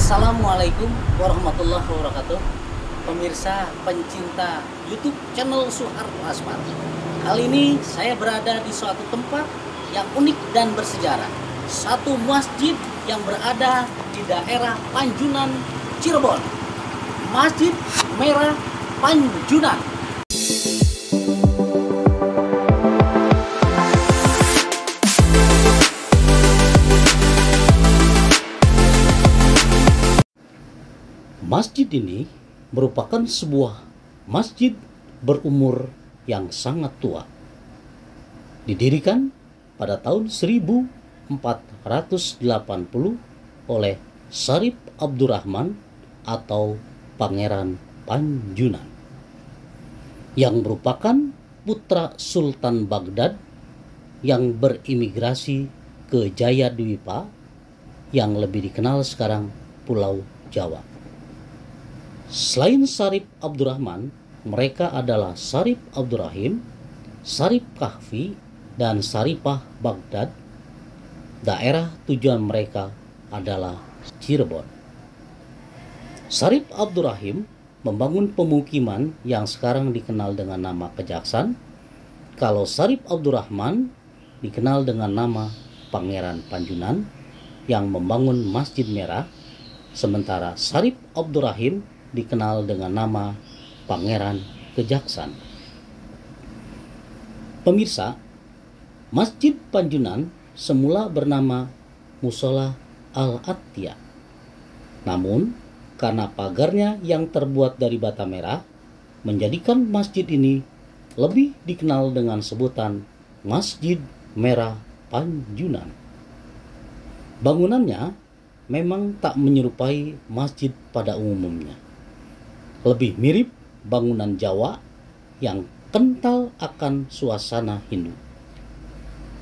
Assalamualaikum warahmatullahi wabarakatuh. Pemirsa pencinta YouTube channel Soeharto Asmar. Kali ini saya berada di suatu tempat yang unik dan bersejarah. Satu masjid yang berada di daerah Panjunan, Cirebon. Masjid Merah Panjunan. Masjid ini merupakan sebuah masjid berumur yang sangat tua. Didirikan pada tahun 1480 oleh Syarif Abdurrahman atau Pangeran Panjunan, yang merupakan putra Sultan Baghdad yang berimigrasi ke Jayadwipa yang lebih dikenal sekarang Pulau Jawa. Selain Syarif Abdurrahman, mereka adalah Syarif Abdurrahim, Syarif Kahfi, dan Syarifah Baghdad. Daerah tujuan mereka adalah Cirebon. Syarif Abdurrahim membangun pemukiman yang sekarang dikenal dengan nama Kejaksan, kalau Syarif Abdurrahman dikenal dengan nama Pangeran Panjunan yang membangun Masjid Merah, sementara Syarif Abdurrahim dikenal dengan nama Pangeran Kejaksan. Pemirsa, Masjid Panjunan semula bernama Musola Al-Attiyah. Namun, karena pagarnya yang terbuat dari bata merah, menjadikan masjid ini lebih dikenal dengan sebutan Masjid Merah Panjunan. Bangunannya memang tak menyerupai masjid pada umumnya. Lebih mirip bangunan Jawa yang kental akan suasana Hindu.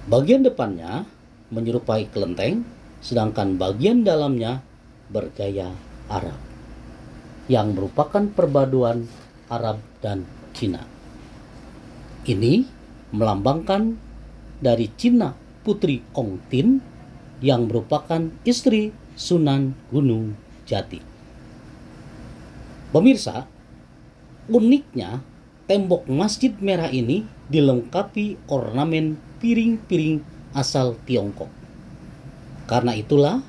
Bagian depannya menyerupai kelenteng, sedangkan bagian dalamnya bergaya Arab, yang merupakan perpaduan Arab dan Cina. Ini melambangkan dari Cina Putri Ong Tin yang merupakan istri Sunan Gunung Jati. Pemirsa, uniknya tembok Masjid Merah ini dilengkapi ornamen piring-piring asal Tiongkok. Karena itulah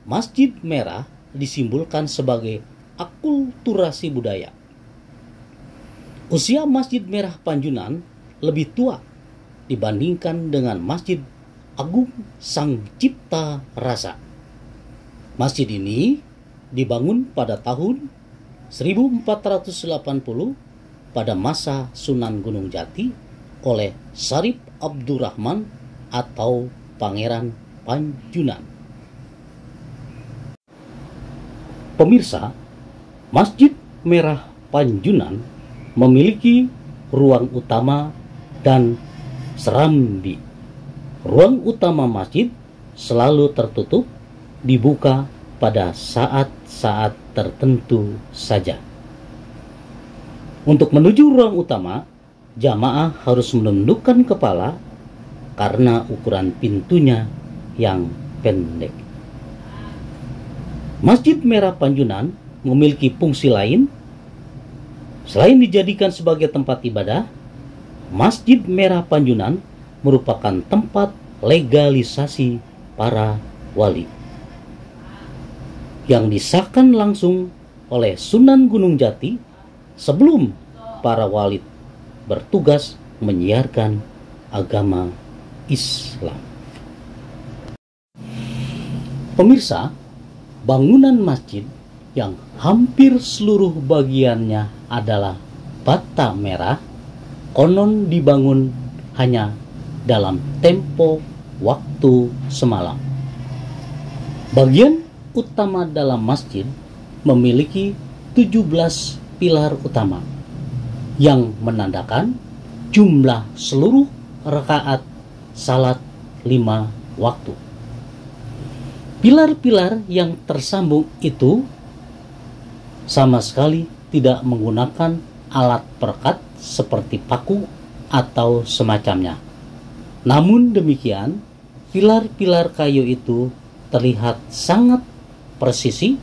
Masjid Merah disimbolkan sebagai akulturasi budaya. Usia Masjid Merah Panjunan lebih tua dibandingkan dengan Masjid Agung Sang Cipta Rasa. Masjid ini dibangun pada tahun 1480 pada masa Sunan Gunung Jati oleh Syarif Abdurrahman atau Pangeran Panjunan. Pemirsa, Masjid Merah Panjunan memiliki ruang utama dan serambi. Ruang utama masjid selalu tertutup, dibuka pada saat-saat tertentu saja. Untuk menuju ruang utama, jamaah harus menundukkan kepala karena ukuran pintunya yang pendek. Masjid Merah Panjunan memiliki fungsi lain. Selain dijadikan sebagai tempat ibadah, Masjid Merah Panjunan merupakan tempat legalisasi para wali yang disahkan langsung oleh Sunan Gunung Jati sebelum para wali bertugas menyiarkan agama Islam. Pemirsa, bangunan masjid yang hampir seluruh bagiannya adalah bata merah konon dibangun hanya dalam tempo waktu semalam. Bagian utama dalam masjid memiliki 17 pilar utama yang menandakan jumlah seluruh rakaat salat 5 waktu. Pilar-pilar yang tersambung itu sama sekali tidak menggunakan alat perekat seperti paku atau semacamnya. Namun demikian, pilar-pilar kayu itu terlihat sangat presisi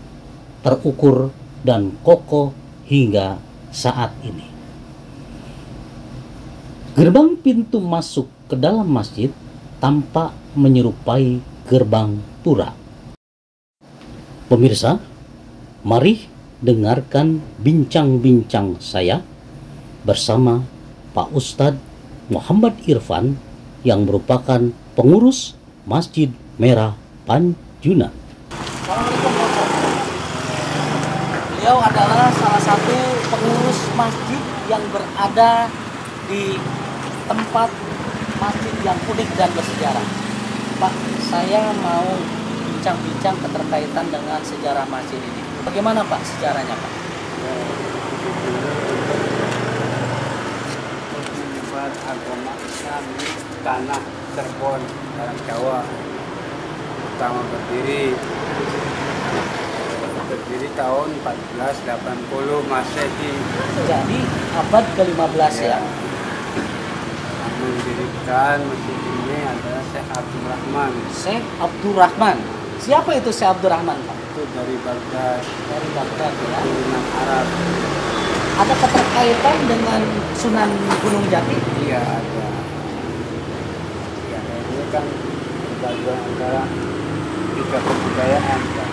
terukur dan kokoh hingga saat ini. Gerbang pintu masuk ke dalam masjid tampak menyerupai gerbang pura. Pemirsa, mari dengarkan bincang-bincang saya bersama Pak Ustadz Muhammad Irfan yang merupakan pengurus Masjid Merah Panjunan. Assalamualaikum Pak Ustadz. Beliau adalah salah satu pengurus masjid yang berada di tempat masjid yang unik dan bersejarah. Pak, saya mau bincang-bincang keterkaitan dengan sejarah masjid ini. Bagaimana Pak sejarahnya Pak? Penyebar agama Islam di tanah Cirebon, dalam Jawa, pertama berdiri tahun 1480 Masehi. Jadi abad ke-15 ya. Yang mendirikan masjid ini adalah Syekh Abdul Rahman. Syekh Abdul Rahman. Siapa itu Syekh Abdul Rahman Pak? Itu dari Baghdad, Dari Baghdad ya. turunan Arab. Ada keterkaitan dengan Sunan Gunung Jati? Iya ada. Ya, ini kan perpaduan antara tiga kebudayaan, kan.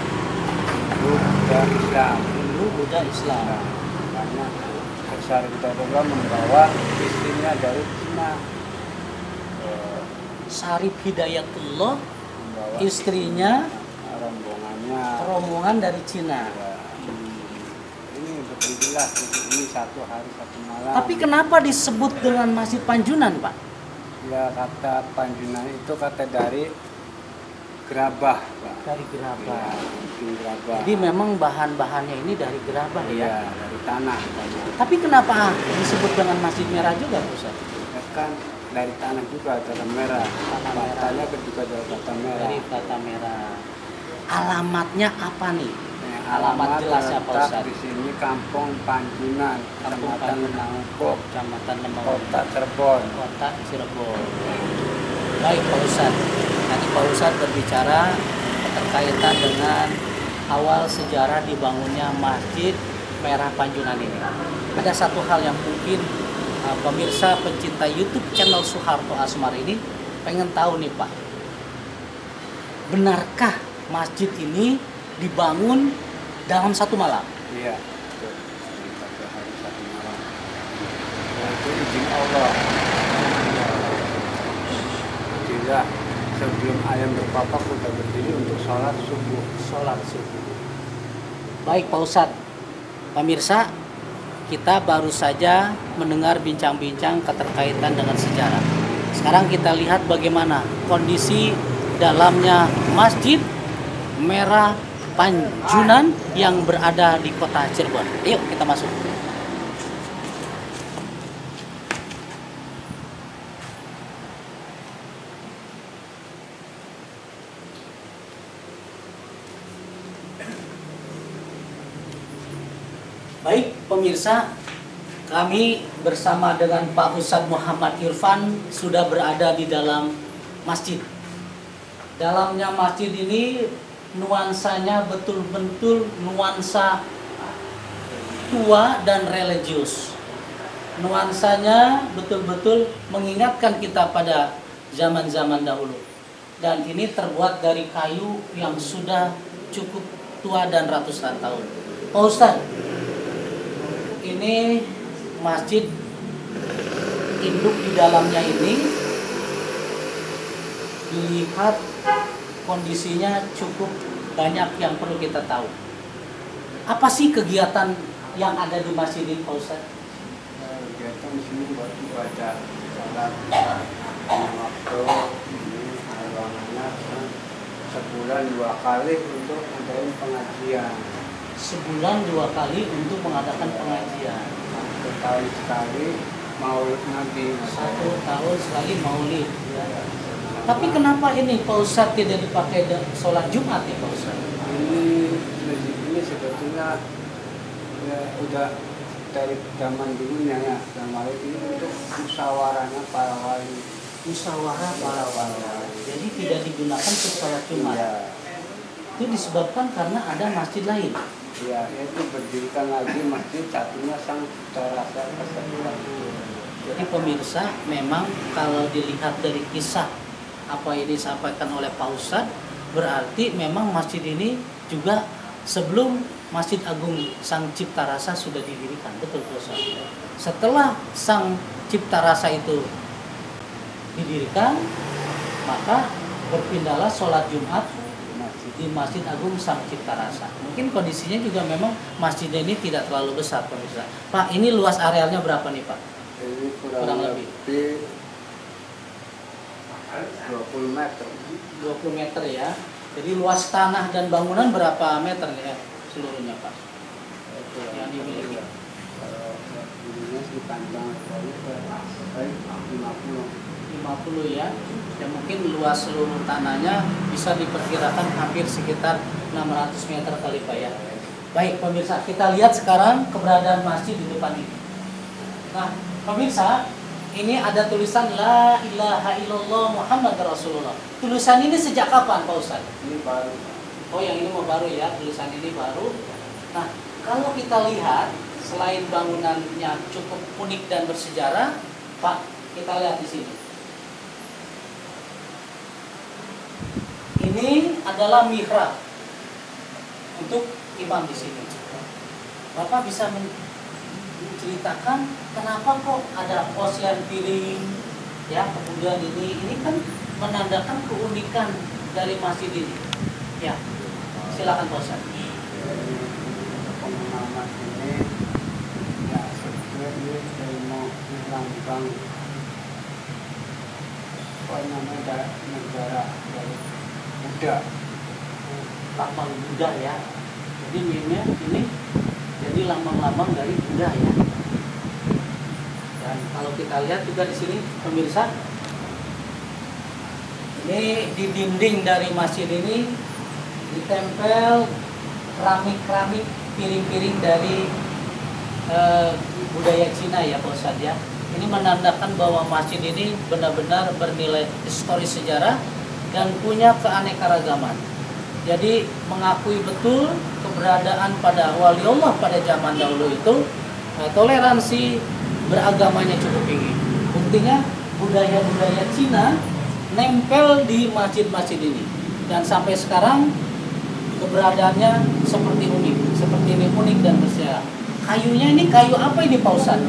Hindu, Buddha, Islam. Hindu, Buddha, Islam. Nah, karena Syekh Hidayatullah membawa istrinya dari Cina. Syarif Hidayatullah, Membawa istrinya rombongannya. rombongan dari Cina. Ya, ini berdirilah ini satu hari satu malam. Tapi kenapa disebut dengan Masjid Panjunan, Pak? Ya kata Panjunan itu kata dari gerabah, Pak. Dari gerabah. Ya, bikin gerabah. Jadi memang bahan-bahannya ini dari gerabah Iya, ya. dari tanah. Tapi kenapa disebut dengan Masjid Merah juga, Pak Ustaz? Ya kan dari tanah juga, tanah merah. Tanah merah. Batanya juga dari bata merah. Dari bata merah. Alamatnya apa nih? Nah, alamat jelasnya, Pak terletak Ustadz. di sini Kampung Panjunan, Kampung Kecamatan Panjunan. Lemangkok, Kecamatan Lemong, Kota Cirebon. Kota Cirebon. Baik Pak Ustadz, tadi Pak Ustadz berbicara terkaitan dengan awal sejarah dibangunnya Masjid Merah Panjunan ini. Ada satu hal yang mungkin pemirsa pencinta YouTube channel Soeharto Asmar ini pengen tahu nih Pak. Benarkah masjid ini dibangun dalam satu malam? Iya, betul. Dari satu hari satu malam. Ya, itu izin Allah. Tidak sebelum ayam berpapak sudah berdiri untuk sholat subuh. Sholat subuh. Baik Pak Ustadz, pemirsa, kita baru saja mendengar bincang-bincang keterkaitan dengan sejarah. Sekarang kita lihat bagaimana kondisi dalamnya Masjid Merah Panjunan yang berada di kota Cirebon. Yuk kita masuk. Baik pemirsa, kami bersama dengan Pak Ustadz Muhammad Irfan sudah berada di dalam masjid. Dalamnya masjid ini nuansanya betul-betul nuansa tua dan religius. Nuansanya betul-betul mengingatkan kita pada zaman-zaman dahulu. Dan ini terbuat dari kayu yang sudah cukup tua dan ratusan tahun. Pak Ustadz, ini masjid induk di dalamnya ini dilihat kondisinya cukup banyak yang perlu kita tahu. Apa sih kegiatan yang ada di masjid ini, Pak Ustadz? Kegiatan di sini buat ibadah sholat waktu ini ruangannya sebulan 2 kali untuk ngadain pengajian. Sebulan 2 kali untuk mengadakan pengajian. 1 tahun sekali maulid Nabi. 1 tahun sekali maulid. Ya. Tapi kenapa ini Pak Ustadz tidak dipakai sholat Jumat ya Pak Ustadz? Ini sebetulnya ya, udah dari zaman dulunya ya, dan maulid ini untuk musyawarahnya para wali. Musyawarah para wali. Jadi tidak digunakan untuk sholat Jumat. Iya. Itu disebabkan karena ada masjid lain. Ya, itu berdirikan lagi masjid satunya sang Rasa Kesatuan. Jadi pemirsa, memang kalau dilihat dari kisah apa yang disampaikan oleh Pak Ustadz, berarti memang masjid ini juga sebelum Masjid Agung Sang Cipta Rasa sudah didirikan, betul Pak Ustadz. Setelah Sang Cipta Rasa itu didirikan, maka berpindahlah sholat Jumat di Masjid Agung Sang Cipta Rasa. Mungkin kondisinya juga memang masjidnya ini tidak terlalu besar pemirsa. Pak, ini luas arealnya berapa nih Pak? Ini Kurang lebih 20 meter. 20 meter ya. Jadi luas tanah dan bangunan berapa meter nih seluruhnya Pak? Yang dimiliki. Kalau ininya sih panjang 50 ya. Ya mungkin luas seluruh tanahnya bisa diperkirakan hampir sekitar 600 meter kali Pak ya. Baik pemirsa, kita lihat sekarang keberadaan masjid di depan ini. Nah pemirsa, ini ada tulisan La ilaha illallah Muhammad Rasulullah. Tulisan ini sejak kapan Pak Ustadz? Ini baru. Oh yang ini mau baru ya, tulisan ini baru. Nah kalau kita lihat, selain bangunannya cukup unik dan bersejarah, Pak, kita lihat di sini. Ini adalah mihrab untuk imam di sini. Bapak bisa menceritakan kenapa kok ada posyan piring, ya, kemudian ini kan menandakan keunikan dari masjid ini. Ya, silakan Posyan. Pengalaman ini ya sebetulnya ini mau melambang apa namanya negara dari Buddha. Lambang Buddha ya. Jadi ini jadi lambang-lambang dari Buddha ya. Dan kalau kita lihat juga di sini pemirsa, ini di dinding dari masjid ini ditempel keramik-keramik piring-piring dari budaya Cina ya Pak Ustadz ya. Ini menandakan bahwa masjid ini benar-benar bernilai historis sejarah dan punya keanekaragaman. Jadi mengakui betul keberadaan pada wali Allah pada zaman dahulu itu, toleransi beragamanya cukup tinggi. Buktinya budaya-budaya Cina nempel di masjid-masjid ini. Dan sampai sekarang keberadaannya seperti ini unik dan bersejarah. Kayunya ini kayu apa ini Pak Ustadz?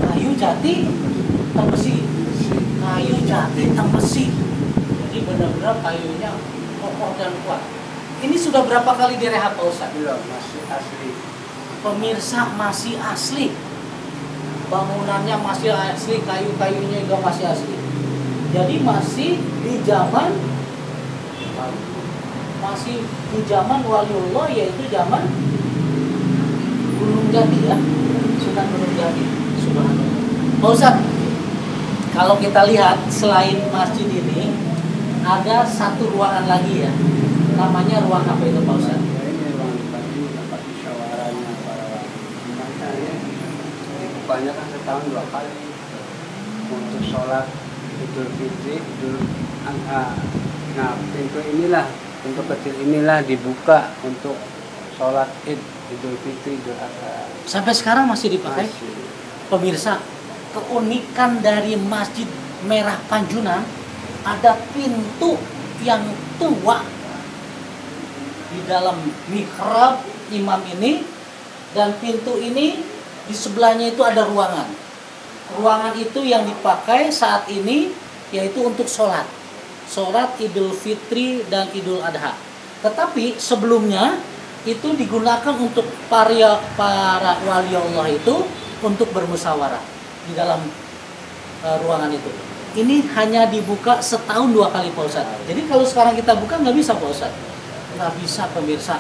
Kayu jati tembesi. Kayu jati tembesi. Jadi benar-benar kayunya kokoh dan kuat. Ini sudah berapa kali direhab Pak Ustadz? Masih asli. Pemirsa, masih asli. Bangunannya masih asli, kayu-kayunya juga masih asli. Jadi masih di zaman waliullah, yaitu zaman Gunung Jati ya, Sunan Gunung Jati. Subhanallah. Pak Ustadz, kalau kita lihat selain masjid ini ada satu ruangan lagi ya, namanya ruang apa itu Pak Ustadz? Ini ruang tadi tempat musyawarahnya para ulama. Jadi kebanyakan setahun 2 kali untuk sholat Idul Fitri, Idul Adha. Nah pintu kecil inilah dibuka untuk sholat Id, Idul Fitri, Idul Adha. Sampai sekarang masih dipakai? Masih. Pemirsa, keunikan dari Masjid Merah Panjunan, ada pintu yang tua di dalam mihrab imam ini, dan pintu ini di sebelahnya itu ada ruangan. Ruangan itu yang dipakai saat ini yaitu untuk sholat Idul Fitri dan Idul Adha. Tetapi sebelumnya itu digunakan untuk para wali Allah itu untuk bermusyawarah di dalam ruangan itu. Ini hanya dibuka setahun 2 kali Pak Ustadz. Jadi kalau sekarang kita buka nggak bisa Pak Ustadz. Nggak bisa pemirsa.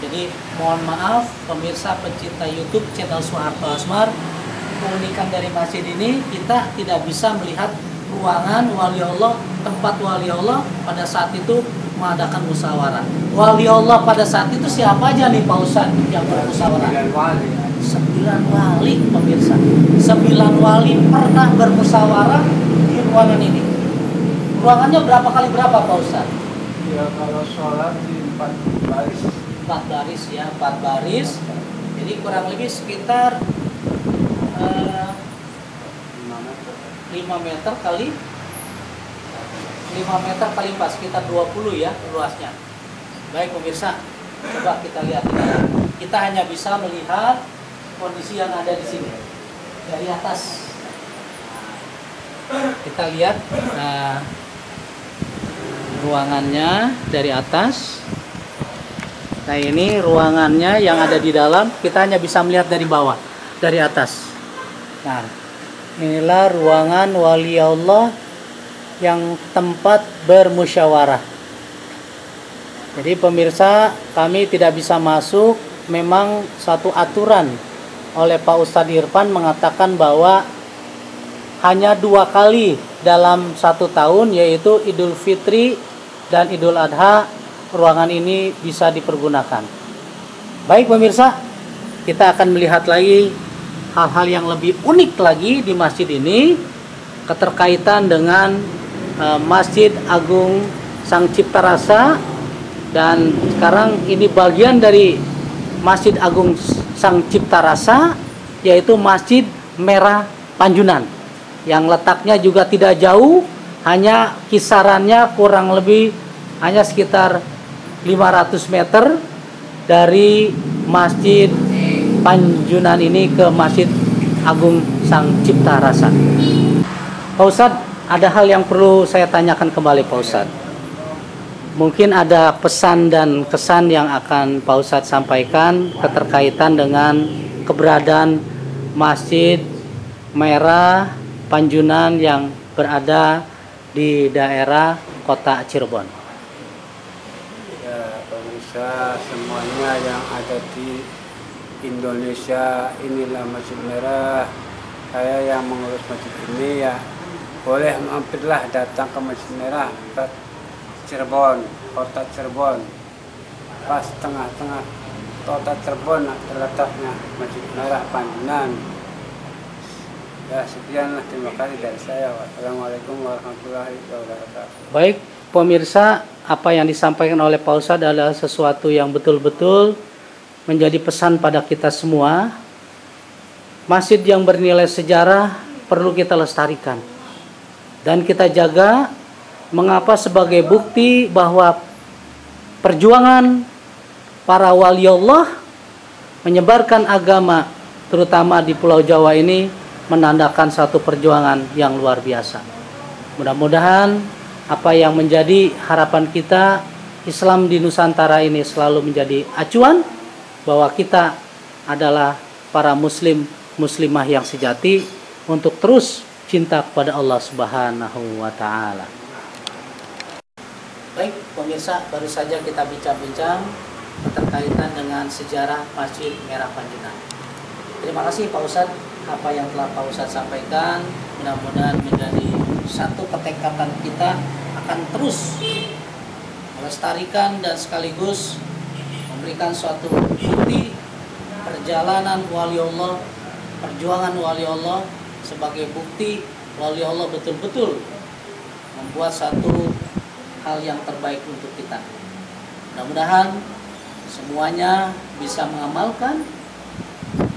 Jadi mohon maaf pemirsa pencinta YouTube channel Soeharto Asmar, keunikan dari masjid ini kita tidak bisa melihat ruangan wali Allah, tempat wali Allah pada saat itu mengadakan musyawarah. Wali Allah pada saat itu siapa aja nih Pak Ustadz yang bermusyawarah? 9 wali. 9 wali pemirsa. 9 wali pernah bermusyawarah di ruangan ini. Ruangannya berapa kali berapa Pak Ustadz? Ya kalau sholat di 4 baris. 4 baris ya, 4 baris. Jadi kurang lebih sekitar 5 meter kali 4 sekitar 20 ya luasnya. Baik pemirsa, coba kita lihat. Kita hanya bisa melihat kondisi yang ada di sini dari atas. Kita lihat ruangannya dari atas. Nah ini ruangannya yang ada di dalam, kita hanya bisa melihat dari bawah, dari atas. Nah inilah ruangan wali Allah yang tempat bermusyawarah. Jadi pemirsa, kami tidak bisa masuk. Memang satu aturan oleh Pak Ustadz Irfan mengatakan bahwa hanya 2 kali dalam 1 tahun, yaitu Idul Fitri dan Idul Adha, ruangan ini bisa dipergunakan. Baik pemirsa, kita akan melihat lagi hal-hal yang lebih unik lagi di masjid ini, keterkaitan dengan Masjid Agung Sang Cipta Rasa. Dan sekarang ini bagian dari Masjid Agung Sang Cipta Rasa, yaitu Masjid Merah Panjunan, yang letaknya juga tidak jauh, hanya kisarannya kurang lebih hanya sekitar 500 meter dari Masjid Panjunan ini ke Masjid Agung Sang Cipta Rasa. Pak Ustadz, ada hal yang perlu saya tanyakan kembali Pak Ustadz. Mungkin ada pesan dan kesan yang akan Pak Ustadz sampaikan keterkaitan dengan keberadaan Masjid Merah Panjunan yang berada di daerah kota Cirebon. Ya pemirsa semuanya yang ada di Indonesia, inilah Masjid Merah. Saya yang mengurus masjid ini ya boleh mampirlah datang ke Masjid Merah ke Cirebon, kota Cirebon. Pas tengah-tengah kota Cirebon terletaknya Masjid Merah Panjunan. Ya sekianlah, terima kasih dari saya. Wassalamualaikum warahmatullahi wabarakatuh. Baik pemirsa, apa yang disampaikan oleh Pak Ustadz adalah sesuatu yang betul-betul menjadi pesan pada kita semua. Masjid yang bernilai sejarah perlu kita lestarikan dan kita jaga. Mengapa? Sebagai bukti bahwa perjuangan para wali Allah menyebarkan agama, terutama di Pulau Jawa ini, menandakan satu perjuangan yang luar biasa. Mudah-mudahan apa yang menjadi harapan kita, Islam di Nusantara ini selalu menjadi acuan bahwa kita adalah para muslimah yang sejati untuk terus cinta kepada Allah Subhanahu wa taala. Baik pemirsa, baru saja kita bincang-bincang keterkaitan dengan sejarah Masjid Merah Panjunan. Terima kasih Pak Ustadz apa yang telah Pak Ustadz sampaikan. Mudah-mudahan menjadi satu ketekatan kita akan terus melestarikan dan sekaligus memberikan suatu bukti perjalanan wali Allah, perjuangan wali Allah sebagai bukti wali Allah betul-betul membuat satu hal yang terbaik untuk kita. Mudah-mudahan semuanya bisa mengamalkan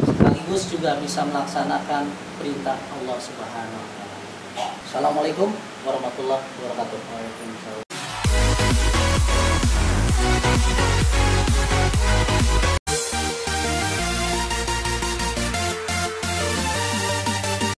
sekaligus juga bisa melaksanakan perintah Allah Subhanahu wa taala. Assalamualaikum warahmatullahi wabarakatuh.